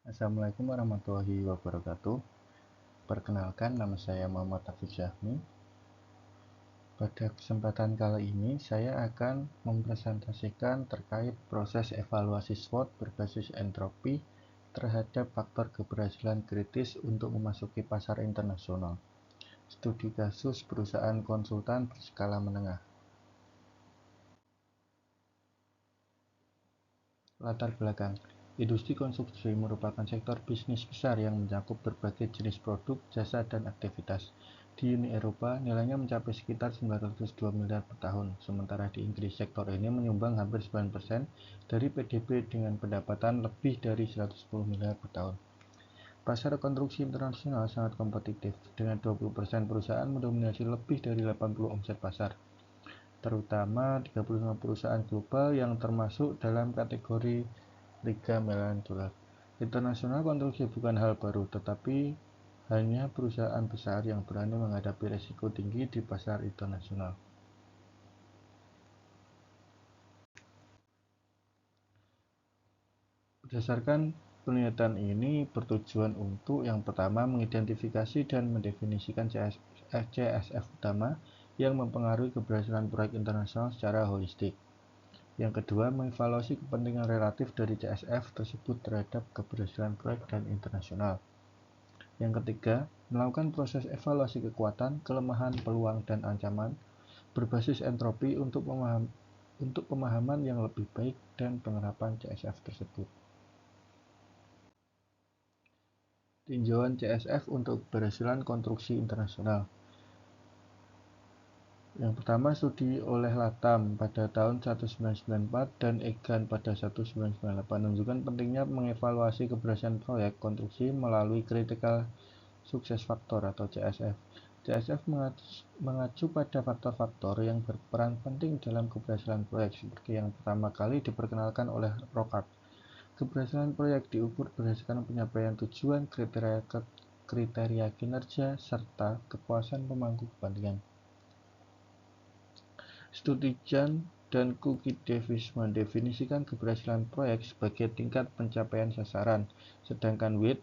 Assalamualaikum warahmatullahi wabarakatuh. Perkenalkan, nama saya Muhammad Hafiz Jahmi. Pada kesempatan kali ini, saya akan mempresentasikan terkait proses evaluasi SWOT berbasis entropi terhadap faktor keberhasilan kritis untuk memasuki pasar internasional. Studi kasus perusahaan konsultan berskala menengah. Latar belakang. Industri konstruksi merupakan sektor bisnis besar yang mencakup berbagai jenis produk, jasa, dan aktivitas. Di Uni Eropa, nilainya mencapai sekitar 902 miliar per tahun, sementara di Inggris sektor ini menyumbang hampir 9% dari PDB dengan pendapatan lebih dari 110 miliar per tahun. Pasar konstruksi internasional sangat kompetitif, dengan 20% perusahaan mendominasi lebih dari 80 omset pasar, terutama 35 perusahaan global yang termasuk dalam kategori Liga Miliaran Dolar. Internasional konstruksi bukan hal baru, tetapi hanya perusahaan besar yang berani menghadapi risiko tinggi di pasar internasional. Berdasarkan penelitian ini bertujuan untuk yang pertama mengidentifikasi dan mendefinisikan CSF utama yang mempengaruhi keberhasilan proyek internasional secara holistik. Yang kedua, mengevaluasi kepentingan relatif dari CSF tersebut terhadap keberhasilan proyek dan internasional. Yang ketiga, melakukan proses evaluasi kekuatan, kelemahan, peluang, dan ancaman berbasis entropi untuk pemahaman yang lebih baik dan penerapan CSF tersebut. Tinjauan CSF untuk keberhasilan konstruksi internasional. Yang pertama, studi oleh Latam pada tahun 1994 dan Egan pada 1998 menunjukkan pentingnya mengevaluasi keberhasilan proyek konstruksi melalui Critical Success Factor atau CSF. CSF mengacu pada faktor-faktor yang berperan penting dalam keberhasilan proyek, seperti yang pertama kali diperkenalkan oleh Rocard. Keberhasilan proyek diukur berdasarkan penyelesaian tujuan, kriteria kinerja, serta kepuasan pemangku kepentingan. Studi Chan dan Cookie Davis mendefinisikan keberhasilan proyek sebagai tingkat pencapaian sasaran, sedangkan Witt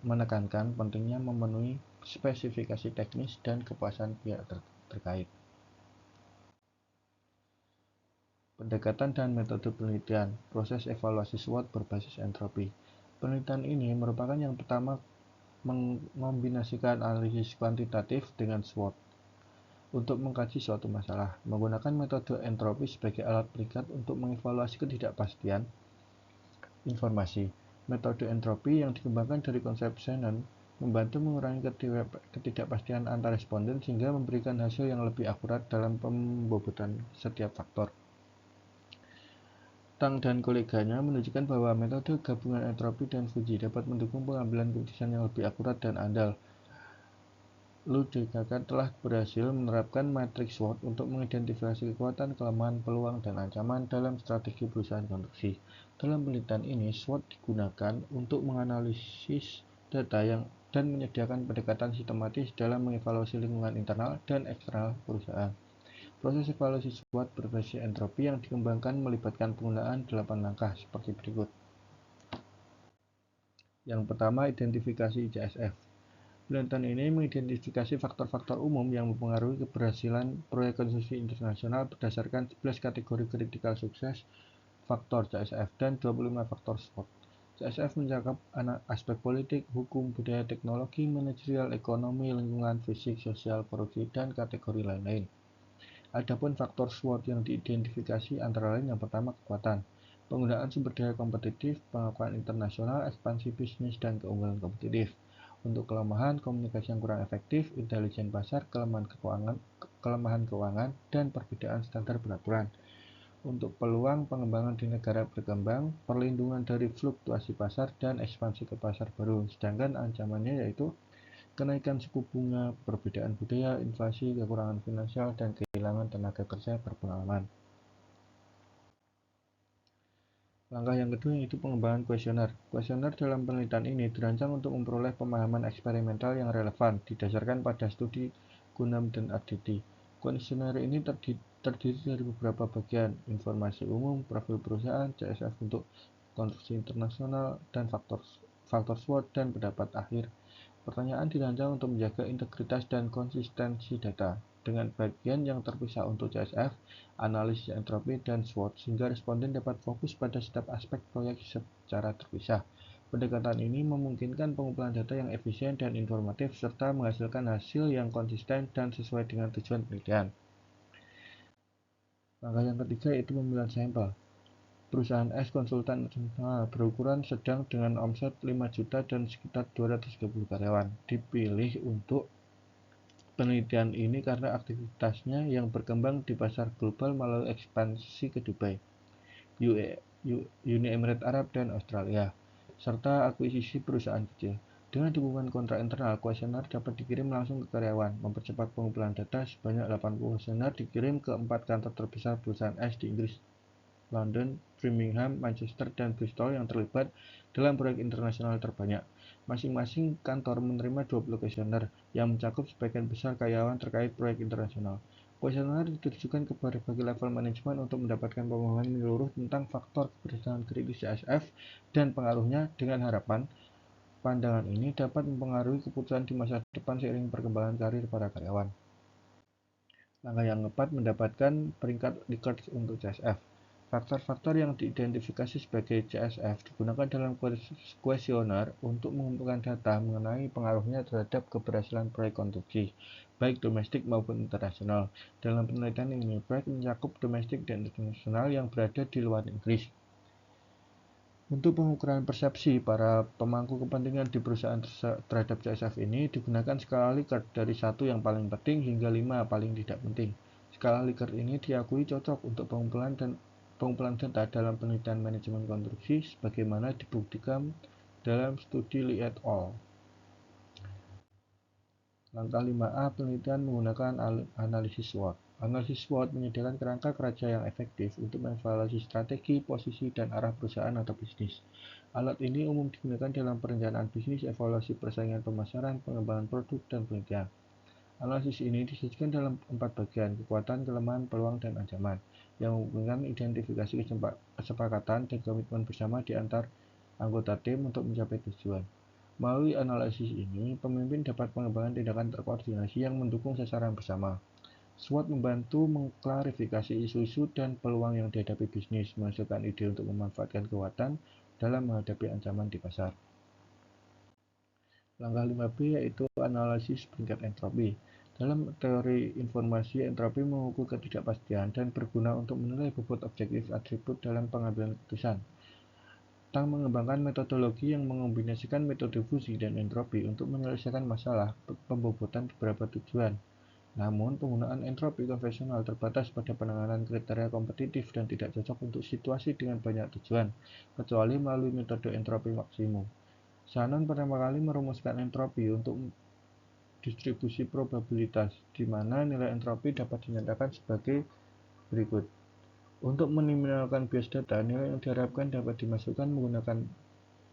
menekankan pentingnya memenuhi spesifikasi teknis dan kepuasan pihak terkait. Pendekatan dan metode penelitian. Proses evaluasi SWOT berbasis entropi. Penelitian ini merupakan yang pertama mengombinasikan analisis kuantitatif dengan SWOT untuk mengkaji suatu masalah, menggunakan metode entropi sebagai alat perikat untuk mengevaluasi ketidakpastian informasi. Metode entropi yang dikembangkan dari konsep Shannon membantu mengurangi ketidakpastian antar responden sehingga memberikan hasil yang lebih akurat dalam pembobotan setiap faktor. Tang dan koleganya menunjukkan bahwa metode gabungan entropi dan Fuji dapat mendukung pengambilan keputusan yang lebih akurat dan andal. Ludwika telah berhasil menerapkan matriks SWOT untuk mengidentifikasi kekuatan, kelemahan, peluang, dan ancaman dalam strategi perusahaan konstruksi. Dalam penelitian ini, SWOT digunakan untuk menganalisis data dan menyediakan pendekatan sistematis dalam mengevaluasi lingkungan internal dan eksternal perusahaan. Proses evaluasi SWOT berbasis entropi yang dikembangkan melibatkan penggunaan 8 langkah seperti berikut. Yang pertama, identifikasi CSF. Penelitian ini mengidentifikasi faktor-faktor umum yang mempengaruhi keberhasilan proyek konstruksi internasional berdasarkan 11 kategori kritikal sukses faktor CSF dan 25 faktor SWOT. CSF mencakup aspek politik, hukum, budaya, teknologi, manajerial, ekonomi, lingkungan, fisik, sosial, korupsi, dan kategori lain-lain. Adapun faktor SWOT yang diidentifikasi antara lain yang pertama kekuatan, penggunaan sumber daya kompetitif, pengakuan internasional, ekspansi bisnis, dan keunggulan kompetitif. Untuk kelemahan, komunikasi yang kurang efektif, intelijen pasar, kelemahan keuangan, dan perbedaan standar peraturan. Untuk peluang, pengembangan di negara berkembang, perlindungan dari fluktuasi pasar, dan ekspansi ke pasar baru. Sedangkan ancamannya yaitu kenaikan suku bunga, perbedaan budaya, inflasi, kekurangan finansial, dan kehilangan tenaga kerja berpengalaman. Langkah yang kedua yaitu pengembangan kuesioner. Kuesioner dalam penelitian ini dirancang untuk memperoleh pemahaman eksperimental yang relevan, didasarkan pada studi Gunam dan Arditi. Kuesioner ini terdiri dari beberapa bagian: informasi umum, profil perusahaan, CSF untuk konstruksi internasional, dan faktor faktor SWOT, dan pendapat akhir. Pertanyaan dirancang untuk menjaga integritas dan konsistensi data, dengan bagian yang terpisah untuk CSF, analisis entropi, dan SWOT, sehingga responden dapat fokus pada setiap aspek proyek secara terpisah. Pendekatan ini memungkinkan pengumpulan data yang efisien dan informatif, serta menghasilkan hasil yang konsisten dan sesuai dengan tujuan penelitian. Langkah yang ketiga yaitu pemilihan sampel. Perusahaan S konsultan internasional berukuran sedang dengan omset 5 juta dan sekitar 230 karyawan dipilih untuk penelitian ini karena aktivitasnya yang berkembang di pasar global melalui ekspansi ke Dubai, Uni Emirat Arab, dan Australia, serta akuisisi perusahaan kecil. Dengan dukungan kontrak internal, kuesioner dapat dikirim langsung ke karyawan, mempercepat pengumpulan data. Sebanyak 80 kuesioner dikirim ke 4 kantor terbesar perusahaan S di Inggris, London, Birmingham, Manchester, dan Bristol yang terlibat dalam proyek internasional terbanyak. Masing-masing kantor menerima 20 kuesioner yang mencakup sebagian besar karyawan terkait proyek internasional. Kuesioner ditujukan ke berbagai level manajemen untuk mendapatkan pemahaman menyeluruh tentang faktor keberhasilan kritis CSF dan pengaruhnya, dengan harapan pandangan ini dapat mempengaruhi keputusan di masa depan seiring perkembangan karir para karyawan. Langkah yang keempat, mendapatkan peringkat Likert untuk CSF. Faktor-faktor yang diidentifikasi sebagai CSF digunakan dalam kuesioner untuk mengumpulkan data mengenai pengaruhnya terhadap keberhasilan proyek konstruksi, baik domestik maupun internasional. Dalam penelitian ini, proyek mencakup domestik dan internasional yang berada di luar Inggris. Untuk pengukuran persepsi para pemangku kepentingan di perusahaan terhadap CSF ini digunakan skala Likert dari 1 yang paling penting hingga 5 paling tidak penting. Skala Likert ini diakui cocok untuk pengumpulan data dalam penelitian manajemen konstruksi sebagaimana dibuktikan dalam studi Lee et al. Langkah 5A, penelitian menggunakan analisis SWOT. Analisis SWOT menyediakan kerangka kerja yang efektif untuk mengevaluasi strategi, posisi, dan arah perusahaan atau bisnis. Alat ini umum digunakan dalam perencanaan bisnis, evaluasi persaingan pemasaran, pengembangan produk, dan penelitian. Analisis ini disajikan dalam 4 bagian: kekuatan, kelemahan, peluang, dan ancaman, yang menghubungkan identifikasi kesepakatan dan komitmen bersama di antar anggota tim untuk mencapai tujuan. Melalui analisis ini, pemimpin dapat mengembangkan tindakan terkoordinasi yang mendukung sasaran bersama. SWOT membantu mengklarifikasi isu-isu dan peluang yang dihadapi bisnis, menghasilkan ide untuk memanfaatkan kekuatan dalam menghadapi ancaman di pasar. Langkah 5B yaitu analisis peringkat entropi. Dalam teori informasi, entropi mengukur ketidakpastian dan berguna untuk menilai bobot objektif atribut dalam pengambilan keputusan. Tang mengembangkan metodologi yang mengombinasikan metode fusi dan entropi untuk menyelesaikan masalah pembobotan beberapa tujuan. Namun, penggunaan entropi konvensional terbatas pada penanganan kriteria kompetitif dan tidak cocok untuk situasi dengan banyak tujuan, kecuali melalui metode entropi maksimum. Shannon pertama kali merumuskan entropi untuk distribusi probabilitas, di mana nilai entropi dapat dinyatakan sebagai berikut. Untuk meminimalkan bias data, nilai yang diharapkan dapat dimasukkan menggunakan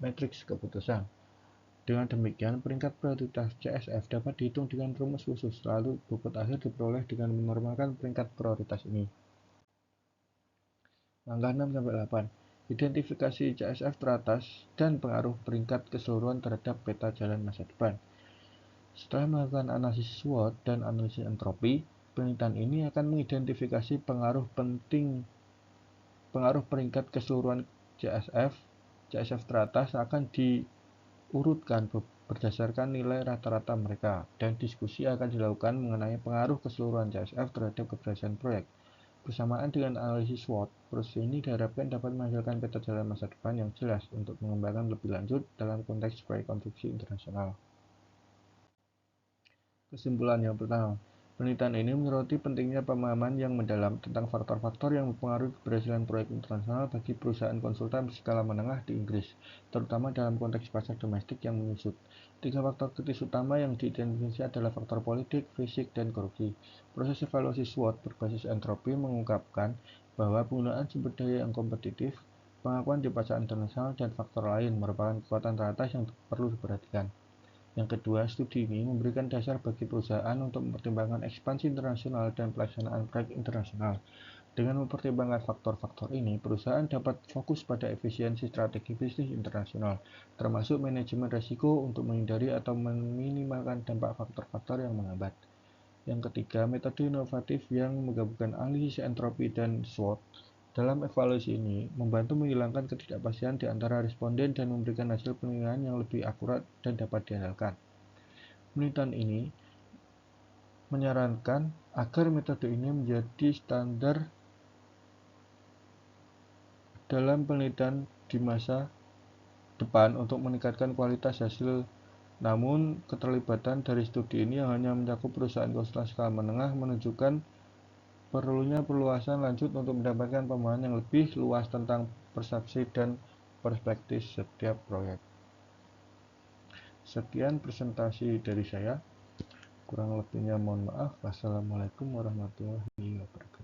matriks keputusan. Dengan demikian, peringkat prioritas CSF dapat dihitung dengan rumus khusus, lalu bobot akhir diperoleh dengan menormalkan peringkat prioritas ini. Langkah 6-8. Identifikasi CSF teratas dan pengaruh peringkat keseluruhan terhadap peta jalan masa depan. Setelah melakukan analisis SWOT dan analisis entropi, penelitian ini akan mengidentifikasi pengaruh peringkat keseluruhan CSF teratas akan diurutkan berdasarkan nilai rata-rata mereka, dan diskusi akan dilakukan mengenai pengaruh keseluruhan CSF terhadap keberhasilan proyek. Bersamaan dengan analisis SWOT, proses ini diharapkan dapat menghasilkan peta jalan masa depan yang jelas untuk mengembangkan lebih lanjut dalam konteks proyek konstruksi internasional. Kesimpulan yang pertama, penelitian ini menyoroti pentingnya pemahaman yang mendalam tentang faktor-faktor yang mempengaruhi keberhasilan proyek internasional bagi perusahaan konsultan berskala menengah di Inggris, terutama dalam konteks pasar domestik yang menyusut. 3 faktor kritis utama yang diidentifikasi adalah faktor politik, fisik, dan korupsi. Proses evaluasi SWOT berbasis entropi mengungkapkan bahwa penggunaan sumber daya yang kompetitif, pengakuan di pasar internasional, dan faktor lain merupakan kekuatan teratas yang perlu diperhatikan. Yang kedua, studi ini memberikan dasar bagi perusahaan untuk mempertimbangkan ekspansi internasional dan pelaksanaan proyek internasional. Dengan mempertimbangkan faktor-faktor ini, perusahaan dapat fokus pada efisiensi strategi bisnis internasional, termasuk manajemen risiko untuk menghindari atau meminimalkan dampak faktor-faktor yang menghambat. Yang ketiga, metode inovatif yang menggabungkan analisis entropi dan SWOT dalam evaluasi ini membantu menghilangkan ketidakpastian di antara responden dan memberikan hasil penilaian yang lebih akurat dan dapat diandalkan. Penelitian ini menyarankan agar metode ini menjadi standar dalam penelitian di masa depan untuk meningkatkan kualitas hasil. Namun, keterlibatan dari studi ini yang hanya mencakup perusahaan konsultan skala menengah menunjukkan perlunya perluasan lanjut untuk mendapatkan pemahaman yang lebih luas tentang persepsi dan perspektif setiap proyek. Sekian presentasi dari saya. Kurang lebihnya mohon maaf. Wassalamualaikum warahmatullahi wabarakatuh.